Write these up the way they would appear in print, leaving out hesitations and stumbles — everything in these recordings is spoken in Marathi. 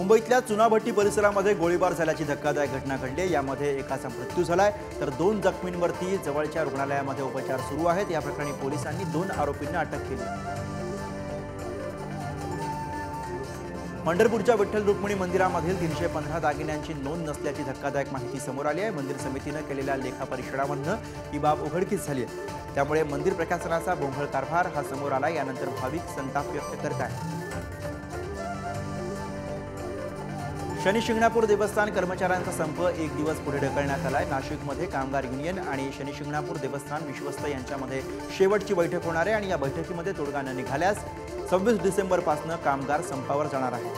मुंबईतल्या चुनाभट्टी परिसरामध्ये गोळीबार झाल्याची धक्कादायक घटना घडली। यामध्ये एकाचा मृत्यू झालाय तर 2 जखमींवरती जवळच्या रुग्णालयामध्ये उपचार सुरू आहेत। या प्रकरणी पोलिसांनी 2 आरोपींना अटक केली। पंढरपूरच्या विठ्ठल रुक्मिणी मंदिरामधील 315 दागिन्यांची नोंद नसल्याची धक्कादायक माहिती समोर आली आहे। मंदिर समितीने केलेल्या लेखापरीक्षणामधून ही बाब उघडकीस झाली आहे। त्यामुळे मंदिर प्रशासनाचा बोंघळ कारभार हा समोर आला। यानंतर भाविक संताप व्यक्त करत आहेत। शनी शिंगणापूर देवस्थान कर्मचाऱ्यांचा संप 1 दिवस पुढे ढकलण्यात आलाय। नाशिकमध्ये कामगार युनियन आणि शनी शिंगणापूर देवस्थान विश्वस्त यांच्यामध्ये शेवटची बैठक होणार आहे आणि या बैठकीमध्ये तोडगा न निघाल्यास 26 डिसेंबरपासून कामगार संपावर जाणार आहेत।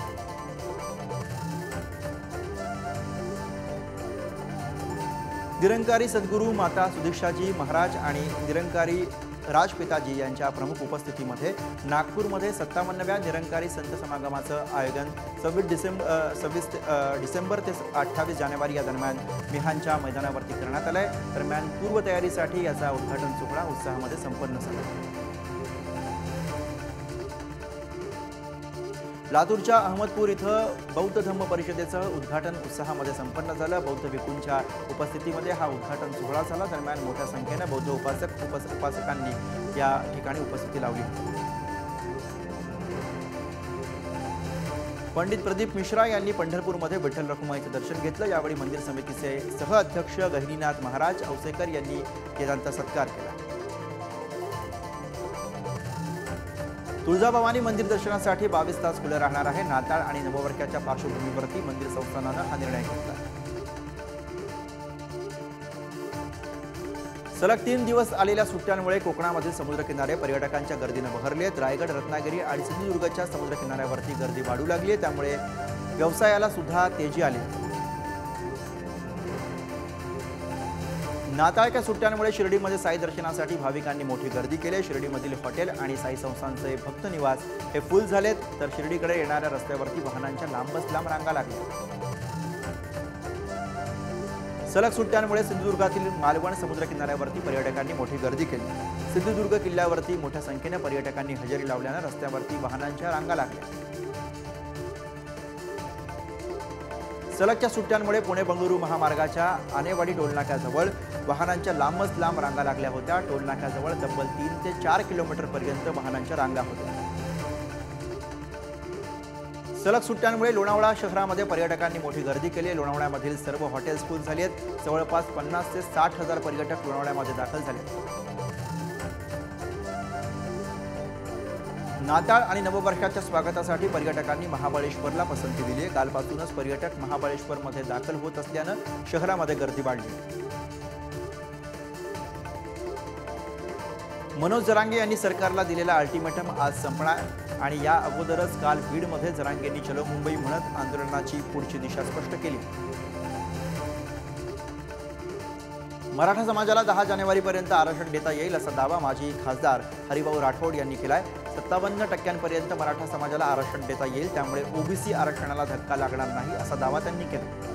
निरंकारी सद्गुरू माता सुदीक्षाजी महाराज आणि निरंकारी राजपिताजी यांच्या प्रमुख उपस्थितीमध्ये नागपूरमध्ये 57व्या निरंकारी संत समागमाचं आयोजन 26 डिसेंबर ते 28 जानेवारी या दरम्यान मिहानच्या मैदानावरती करण्यात आलंय। दरम्यान पूर्वतयारीसाठी याचा उद्घाटन सोहळा उत्साहामध्ये संपन्न झाला। लातूरच्या अहमदपूर इथं बौद्ध धम्म परिषदेचं उद्घाटन उत्साहामध्ये संपन्न झालं। बौद्ध भिक्खूंच्या उपस्थितीमध्ये हा उद्घाटन सोहळा झाला। दरम्यान मोठ्या संख्येने बौद्ध उपासकांनी या ठिकाणी उपस्थिती लावली। पंडित प्रदीप मिश्रा यांनी पंढरपूरमध्ये विठ्ठल रखुमाईचं दर्शन घेतलं। यावेळी मंदिर समितीचे सहअध्यक्ष गहिनीनाथ महाराज औसेकर यांनी त्यांचा सत्कार केला। तुळजाभवानी मंदिर दर्शनासाठी 22 तास खुले राहणार आहे। नाताळ आणि नववर्षाच्या पार्श्वभूमीवरती मंदिर संस्थानानं हा निर्णय घेतला। सलग 3 दिवस आलेल्या सुट्ट्यांमुळे कोकणामधील समुद्रकिनारे पर्यटकांच्या गर्दीने बहरले आहेत। रायगड, रत्नागिरी आणि सिंधुदुर्गच्या समुद्रकिनाऱ्यावरती गर्दी वाढू लागली आहे। त्यामुळे व्यवसायाला सुद्धा तेजी आली आहे। नाताळच्या सुट्ट्यांमुळे शिर्डीमध्ये साई दर्शनासाठी भाविकांनी मोठी गर्दी केली। शिर्डीमधील हॉटेल आणि साई संस्थांचे भक्त निवास हे फुल झालेत तर शिर्डीकडे येणाऱ्या रस्त्यावरती वाहनांच्या लांबच लांब रांगा लागल्या। सलग सुट्ट्यांमुळे सिंधुदुर्गातील मालवण समुद्रकिनाऱ्यावरती पर्यटकांनी मोठी गर्दी केली। सिंधुदुर्ग किल्ल्यावरती मोठ्या संख्येने पर्यटकांनी हजेरी लावल्याने रस्त्यावरती वाहनांच्या रांगा लागल्या। सलगच्या सुट्ट्यांमुळे पुणे बंगळुरू महामार्गाच्या आनेवाडी टोलनाक्याजवळ वाहनांच्या लांबच लांब रांगा लागल्या होत्या। टोलनाक्याजवळ तब्बल 3 ते 4 किलोमीटरपर्यंत वाहनांच्या रांगा होत्या। सलग सुट्ट्यांमुळे लोणावळा शहरामध्ये पर्यटकांनी मोठी गर्दी केली। लोणावळ्यामधील सर्व हॉटेल्स फुल झाली आहेत। जवळपास 50 ते 60 हजार पर्यटक लोणावळ्यामध्ये दाखल झाले। नाताळ आणि नववर्षाच्या स्वागतासाठी पर्यटकांनी महाबळेश्वरला पसंती दिली आहे। कालपासूनच पर्यटक महाबळेश्वरमध्ये दाखल होत असल्यानं शहरामध्ये गर्दी वाढली। मनोज जरांगे यांनी सरकारला दिलेला अल्टिमेटम आज संपणार आणि या अगोदरच काल बीडमध्ये जरांगेंनी चलो मुंबई म्हणत आंदोलनाची पुढची दिशा स्पष्ट केली। मराठा समाजाला 10 जानेवारीपर्यंत आरक्षण देता येईल असा दावा माजी खासदार हरिभाऊ राठोड यांनी केलाय। 57% मराठा समाजाला आरक्षण देता येईल, त्यामुळे ओबीसी आरक्षणाला धक्का लागणार नाही असा दावा त्यांनी केला।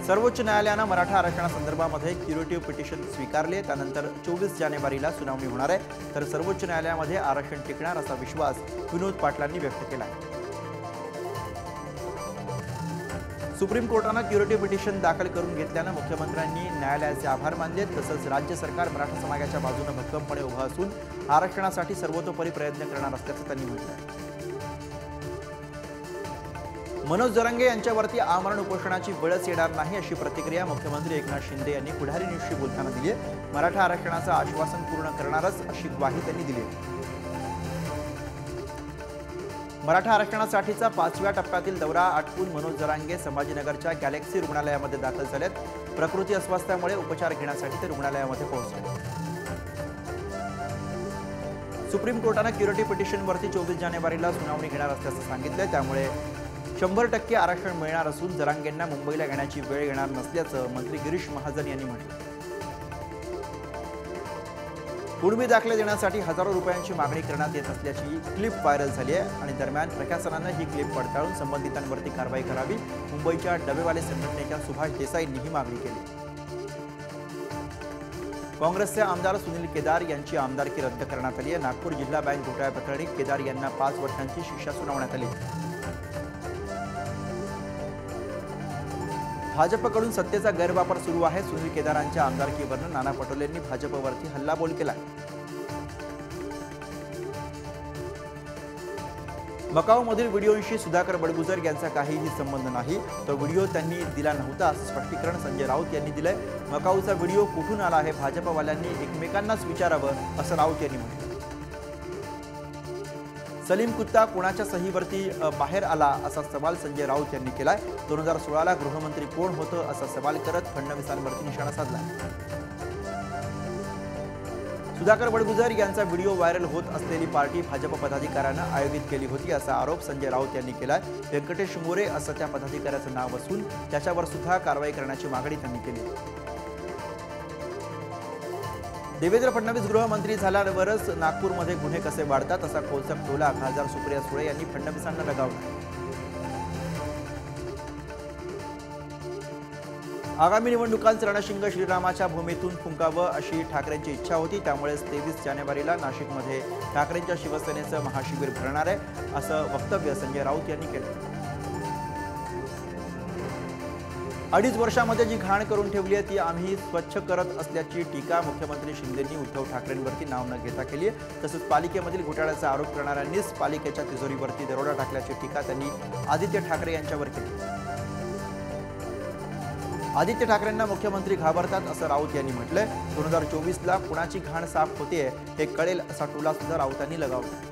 सर्वोच्च न्यायालयाने मराठा आरक्षणासंदर्भामध्ये क्युरेटिव्ह पिटिशन स्वीकारले। त्यानंतर 24 जानेवारीला सुनावणी होणार आहे तर सर्वोच्च न्यायालयामध्ये आरक्षण टिकणार असा विश्वास विनोद पाटलांनी व्यक्त केला। सुप्रीम कोर्टाने क्युरेटिव्ह पिटिशन दाखल करून घेतल्याने मुख्यमंत्र्यांनी न्यायालयाचे आभार मानले। तसंच राज्य सरकार मराठा समाजाच्या बाजूने भक्कमपणे उभं असून आरक्षणासाठी सर्वतोपरी प्रयत्न करणार असल्याचं त्यांनी म्हटलं। मनोज जरांगे यांच्यावरती आमरण उपोषणाची वेळच येणार नाही अशी प्रतिक्रिया मुख्यमंत्री एकनाथ शिंदे यांनी पुढारी न्यूजशी बोलताना दिली आहे। मराठा आरक्षणाचं आश्वासन पूर्ण करणारच अशी ग्वाही त्यांनी दिली आहे। मराठा आरक्षणासाठीचा 5व्या टप्प्यातील दौरा आटपून मनोज जरांगे संभाजीनगरच्या गॅलेक्सी रुग्णालयामध्ये दाखल झालेत। प्रकृती अस्वास्थ्यामुळे उपचार घेण्यासाठी ते रुग्णालयामध्ये पोहोचले। सुप्रीम कोर्टाने क्युरेटिव्ह पिटिशनवरती 24 जानेवारीला सुनावणी घेणार असल्याचं सांगितलंय। त्यामुळे 100% आरक्षण मिळणार असून जरांगेंना मुंबईला येण्याची वेळ येणार नसल्याचं मंत्री गिरीश महाजन यांनी म्हटलं। कुणबी दाखले देण्यासाठी हजारो रुपयांची मागणी करण्यात येत असल्याची क्लिप व्हायरल झाली आहे आणि दरम्यान प्रशासनाने ही क्लिप पडताळून संबंधितांवरती कारवाई करावी। मुंबईच्या डबेवाले संघटनेच्या सुभाष देसाईंनी ही मागणी केली। काँग्रेसचे आमदार सुनील केदार यांची आमदारकी रद्द करण्यात आली आहे। नागपूर जिल्हा बँक घोटाळ्याप्रकरणी केदार यांना 5 वर्षांची शिक्षा सुनावण्यात आली। भाजपकडून सत्तेचा गैरवापर सुरू आहे। सुनील केदारांच्या आमदारकीवरून नाना पटोलेंनी भाजपवरती हल्लाबोल केला। मकाऊमधील व्हिडिओशी सुधाकर बडगुजर यांचा काहीही संबंध नाही। तो व्हिडिओ त्यांनी दिला नव्हता असं स्पष्टीकरण संजय राऊत यांनी दिलंय। मकाऊचा व्हिडिओ कुठून आला आहे भाजपवाल्यांनी एकमेकांनाच विचारावं असं राऊत यांनी म्हटलं। सलीम कुत्ता कोणाच्या सहीवरती बाहेर आला असा सवाल संजय राऊत यांनी केलाय। 2016ला गृहमंत्री कोण होतं असा सवाल करत फडणवीसांवरती निशाणा साधला। सुधाकर बडगुजर यांचा व्हिडिओ व्हायरल होत असलेली पार्टी भाजप पदाधिकाऱ्यांना आयोजित केली होती असा आरोप संजय राऊत यांनी केलाय। व्यंकटेश मोरे असं त्या पदाधिकाऱ्याचं नाव असून त्याच्यावर सुद्धा कारवाई करण्याची मागणी त्यांनी केली। देवेंद्र फडणवीस गृहमंत्री झाल्यावरच नागपूरमध्ये गुन्हे कसे वाढतात असा खोलसक टोला खासदार सुप्रिया सुळे यांनी फडणवीसांना लगावला। आगामी निवडणुकांचं रणशिंग श्रीरामाच्या भूमीतून फुंकावं अशी ठाकरेंची इच्छा होती। त्यामुळेच 23 जानेवारीला नाशिकमध्ये ठाकरेंच्या शिवसेनेचं महाशिबिर भरणार आहे असं वक्तव्य संजय राऊत यांनी केलं। 2.5 वर्षामध्ये जी घाण करून ठेवली आहे ती आम्ही स्वच्छ करत असल्याची टीका मुख्यमंत्री शिंदेंनी उद्धव ठाकरेंवरती नाव न घेता केली आहे। तसंच पालिकेमधील घोटाळ्याचा आरोप करणाऱ्यांनीच पालिकेच्या तिजोरीवरती दरोडा टाकल्याची टीका त्यांनी आदित्य ठाकरे यांच्यावर केली। आदित्य ठाकरेंना मुख्यमंत्री घाबरतात असं राऊत यांनी म्हटलंय। 2024ला कुणाची घाण साफ होतेय हे कळेल असा टोला सुद्धा राऊतांनी लगावला।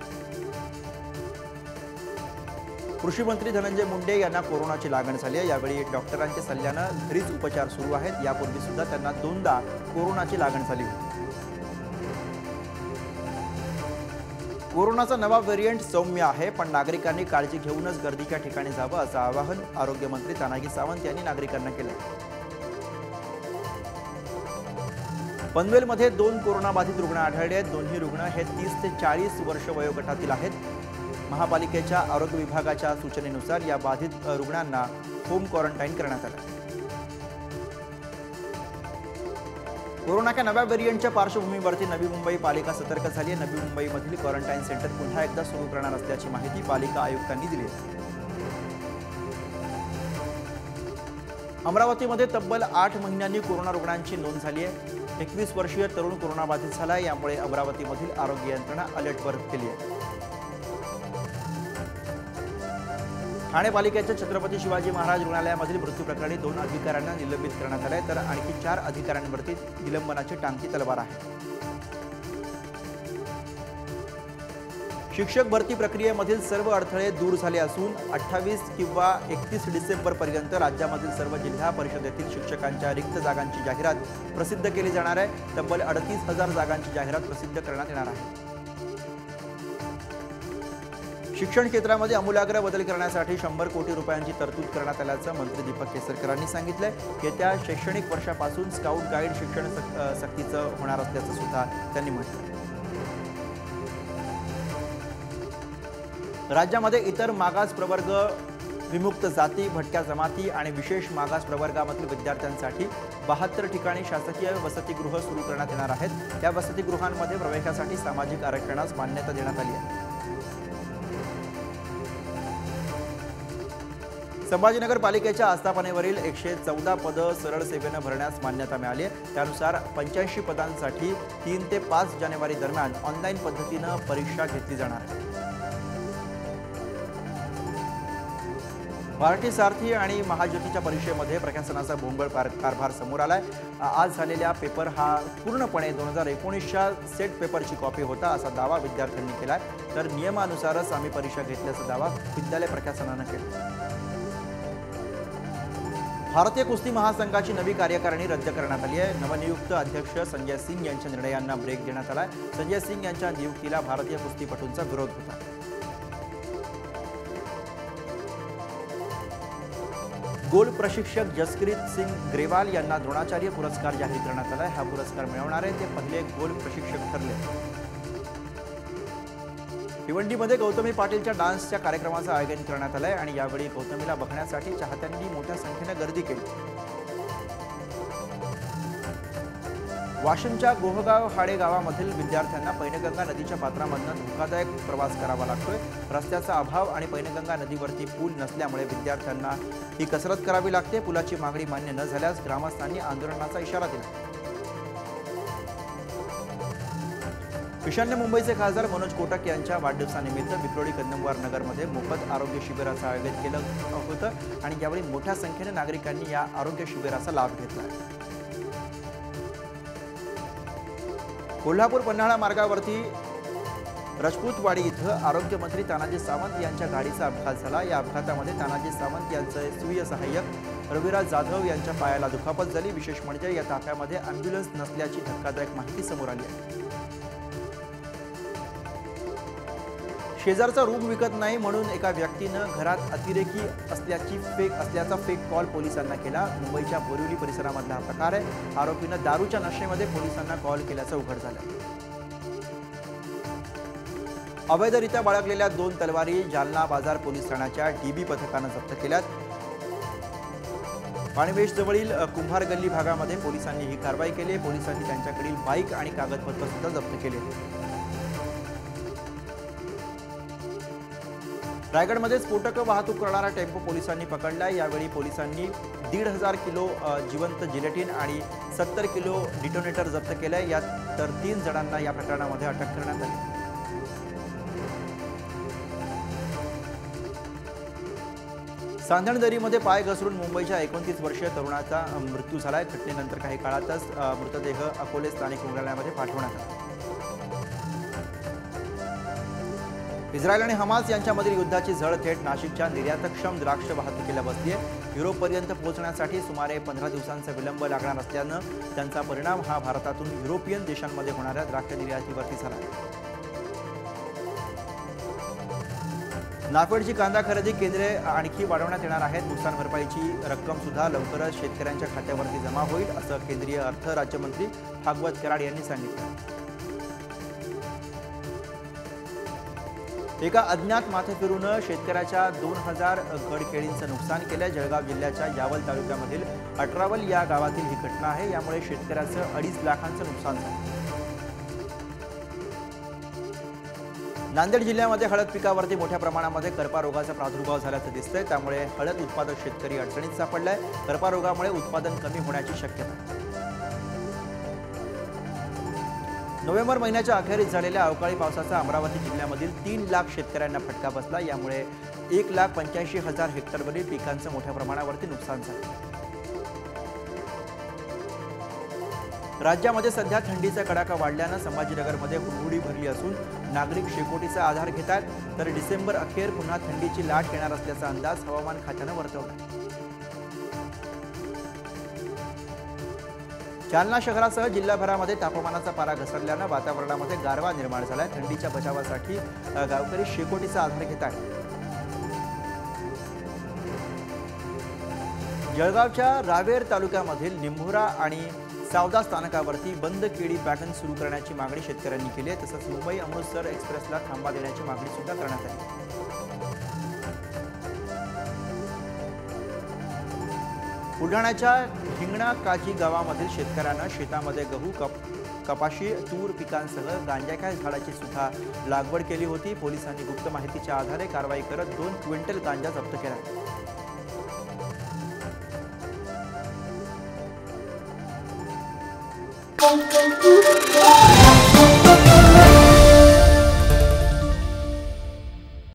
कृषी मंत्री धनंजय मुंडे यांना कोरोनाची लागण झाली आहे। यावेळी डॉक्टरांच्या सल्ल्यानं घरीच उपचार सुरू आहेत। यापूर्वी सुद्धा त्यांना 2दा कोरोनाची लागण झाली होती। कोरोनाचा नवा व्हेरिएंट सौम्य आहे, पण नागरिकांनी काळजी घेऊनच गर्दीच्या ठिकाणी जावं असं आवाहन आरोग्यमंत्री तानाजी सावंत यांनी नागरिकांना केलं। पनवेलमध्ये 2 कोरोनाबाधित रुग्ण आढळले आहेत। दोन्ही रुग्ण हे 30 ते 40 वर्ष वयोगटातील आहेत। महापालिकेच्या आरोग्य विभागाच्या सूचनेनुसार या बाधित रुग्णांना होम क्वारंटाईन करण्यात आलं। कोरोनाच्या नव्या व्हेरिएंटच्या पार्श्वभूमीवरती नवी मुंबई पालिका सतर्क झाली आहे। नवी मुंबईमधील क्वारंटाईन सेंटर पुन्हा एकदा सुरू करणार असल्याची माहिती पालिका आयुक्तांनी दिली आहे। अमरावतीमध्ये तब्बल 8 महिन्यांनी कोरोना रुग्णांची नोंद झाली आहे। 21 वर्षीय तरुण कोरोनाबाधित झाला। यामुळे अमरावतीमधील आरोग्य यंत्रणा अलर्टवर केली आहे। ठाणे पालिकेच्या छत्रपती शिवाजी महाराज रुग्णालयामधील मृत्यू प्रकरणी 2 अधिकाऱ्यांना निलंबित करण्यात आले तर आणखी 4 अधिकाऱ्यांवरती निलंबनाची टांगती तलवार आहे। शिक्षक भरती प्रक्रियेमधील सर्व अडथळे दूर झाले असून 28 किंवा 31 डिसेंबरपर्यंत राज्यामधील सर्व जिल्हा परिषदेतील शिक्षकांच्या रिक्त जागांची जाहिरात प्रसिद्ध केली जाणार आहे। तब्बल 38,000 जागांची जाहिरात प्रसिद्ध करण्यात येणार आहे। शिक्षण क्षेत्रामध्ये आमूलाग्र बदल करण्यासाठी 100 कोटी रुपयांची तरतूद करण्यात आल्याचं मंत्री दीपक केसरकरांनी सांगितलंय। येत्या शैक्षणिक वर्षापासून स्काउट गाईड शिक्षण सक्तीचं होणार असल्याचं सुद्धा त्यांनी म्हटलं। राज्यामध्ये इतर मागास प्रवर्ग, विमुक्त जाती, भटक्या जमाती आणि विशेष मागास प्रवर्गामधील विद्यार्थ्यांसाठी 72 ठिकाणी शासकीय वसतिगृह सुरू करण्यात येणार आहेत। त्या वसतिगृहांमध्ये प्रवेशासाठी सामाजिक आरक्षणास मान्यता देण्यात आली आहे। संभाजीनगर पालिकेच्या आस्थापनेवरील 114 पदं सरळ सेवेनं भरण्यास मान्यता मिळाली आहे। त्यानुसार 85 पदांसाठी 3 ते 5 जानेवारी दरम्यान ऑनलाईन पद्धतीनं परीक्षा घेतली जाणार आहे। मराठी सारथी आणि महाज्योतीच्या परीक्षेमध्ये प्रशासनाचा भोंगळ कारभार समोर आलाय। आज झालेला पेपर हा पूर्णपणे 2019च्या सेट पेपरची कॉपी होता असा दावा विद्यार्थ्यांनी केलाय। तर नियमानुसारच आम्ही परीक्षा घेतल्याचा दावा विद्यालय प्रशासनानं केला। भारतीय कुस्ती महासंघाची नवी कार्यकारिणी रद्द करण्यात आली आहे। नवनियुक्त अध्यक्ष संजय सिंग यांच्या निर्णयांना ब्रेक देण्यात आलाय। संजय सिंग यांच्या नियुक्तीला भारतीय कुस्तीपटूंचा विरोध होता। गोल प्रशिक्षक जसप्रीत सिंग ग्रेवाल यांना द्रोणाचार्य पुरस्कार जाहीर करण्यात आला। हा पुरस्कार मिळवणारे ते पहिले गोल प्रशिक्षक ठरले। भिवंडीमध्ये गौतमी पाटीलच्या डान्सच्या कार्यक्रमाचं आयोजन करण्यात आलंय आणि यावेळी गौतमीला बघण्यासाठी चाहत्यांनी मोठ्या संख्येने गर्दी केली। वाशिमच्या गोहगाव हाडे गावामधील विद्यार्थ्यांना पैनगंगा नदीच्या पात्रामधून धोकादायक प्रवास करावा लागतोय। रस्त्याचा अभाव आणि पैनगंगा नदीवरती पूल नसल्यामुळे विद्यार्थ्यांना ही कसरत करावी लागते। पुलाची मागणी मान्य न झाल्यास ग्रामस्थांनी आंदोलनाचा इशारा दिला। ईशान्य मुंबईचे खासदार मनोज कोटक यांच्या वाढदिवसानिमित्त विक्रोळी कदमवार नगरमध्ये मोफत आरोग्य शिबिराचं आयोजन केलं होतं आणि यावेळी मोठ्या संख्येने नागरिकांनी या आरोग्य शिबिराचा लाभ घेतला। कोल्हापूर पन्हाळा मार्गावरती रजपूतवाडी इथं आरोग्यमंत्री तानाजी सावंत यांच्या गाडीचा अपघात झाला। या अपघातामध्ये तानाजी सावंत यांचे सुविय सहाय्यक रविराज जाधव यांच्या पायाला दुखापत झाली। विशेष म्हणजे या ताफ्यामध्ये अँब्युलन्स नसल्याची धक्कादायक माहिती समोर आली आहे। शेजारचा रूम विकत नाही म्हणून एका व्यक्तीनं घरात अतिरेकी असल्याचा फेक कॉल पोलिसांना केला। मुंबईच्या बोरिवली परिसरामधला हा प्रकार आहे। आरोपीनं दारूच्या नशेमध्ये पोलिसांना कॉल केल्याचं उघड झालं। अवैधरित्या बाळगलेल्या 2 तलवारी जालना बाजार पोलीस ठाण्याच्या डीबी पथकानं जप्त केल्यात। पाणवेशजवळील कुंभार गल्ली भागामध्ये पोलिसांनी ही कारवाई केली। पोलिसांनी त्यांच्याकडील बाईक आणि कागदपत्र सुद्धा जप्त केले। रायगडमध्ये स्फोटक वाहतूक करणारा टेम्पो पोलिसांनी पकडला। यावेळी पोलिसांनी 1,500 किलो जिवंत जिलेटिन आणि 70 किलो डिटोनेटर जप्त केले। यात तर 3 जणांना या प्रकरणामध्ये अटक करण्यात आली। सांधणदरीमध्ये पाय घसरून मुंबईच्या 29 वर्षीय तरुणाचा मृत्यू झालाय। घटनेनंतर काही काळातच मृतदेह अकोले स्थानिक रुग्णालयामध्ये पाठवण्यात आला। इस्रायल आणि हमास यांच्यामधील युद्धाची झळ थेट नाशिकच्या निर्यातक्षम द्राक्ष वाहतुकीला बसली आहे। युरोपपर्यंत पोहोचण्यासाठी सुमारे 15 दिवसांचा विलंब लागणार असल्यानं त्यांचा परिणाम हा भारतातून युरोपियन देशांमध्ये होणाऱ्या द्राक्ष निर्यातीवरती झाला। नाफेडची कांदा खरेदी केंद्रे आणखी वाढवण्यात येणार आहेत। नुकसान भरपाईची रक्कम सुद्धा लवकरच शेतकऱ्यांच्या खात्यावरती जमा होईल असं केंद्रीय अर्थ राज्यमंत्री भागवत कराड यांनी सांगितलं। एका अज्ञात माथेफिरून शेतकऱ्याच्या 2000 गड केळींचं नुकसान केलं। जळगाव जिल्ह्याच्या यावल तालुक्यामधील अठरावल या गावातील ही घटना आहे। यामुळे शेतकऱ्याचं 2.5 लाखांचं नुकसान झालं। नांदेड जिल्ह्यामध्ये हळद पिकावरती मोठ्या प्रमाणामध्ये करपा रोगाचा प्रादुर्भाव झाल्याचं दिसतंय। त्यामुळे हळद उत्पादक शेतकरी अडचणीत सापडलाय। करपा रोगामुळे उत्पादन कमी होण्याची शक्यता आहे। नोव्हेंबर महिन्याच्या अखेरीस झालेल्या अवकाळी पावसाचा अमरावती जिल्ह्यामधील 3 लाख शेतकऱ्यांना फटका बसला। यामुळे 1,85,000 हेक्टरवरील पिकांचं मोठ्या प्रमाणावरती नुकसान झालं। राज्यामध्ये सध्या थंडीचा कडाका वाढल्यानं संभाजीनगरमध्ये हुडहुडी भरली असून नागरिक शेकोटीचा आधार घेतात। तर डिसेंबर अखेर पुन्हा थंडीची लाट येणार असल्याचा अंदाज हवामान खात्यानं वर्तवला। जालना शहरासह जिल्हाभरामध्ये तापमानाचा पारा घसरल्यानं वातावरणामध्ये गारवा निर्माण झालाय। थंडीच्या बचावासाठी गावकरी शेकोटीचा आधार घेत आहेत। जळगावच्या रावेर तालुक्यामधील निंभोरा आणि सावदा स्थानकावरती बंद केळी पॅटर्न सुरू करण्याची मागणी शेतकऱ्यांनी केली आहे। तसंच मुंबई अमृतसर एक्सप्रेसला थांबा देण्याची मागणी सुद्धा करण्यात आली। बुलढाण्याच्या हिंगणा काजी गावामधील शेतकऱ्यांना शेतामध्ये गहू कपाशी तूर पिकांसह गांजाच्या झाडाची सुद्धा लागवड केली होती। पोलिसांनी गुप्त माहितीच्या आधारे कारवाई करत 2 क्विंटल गांजा जप्त केला।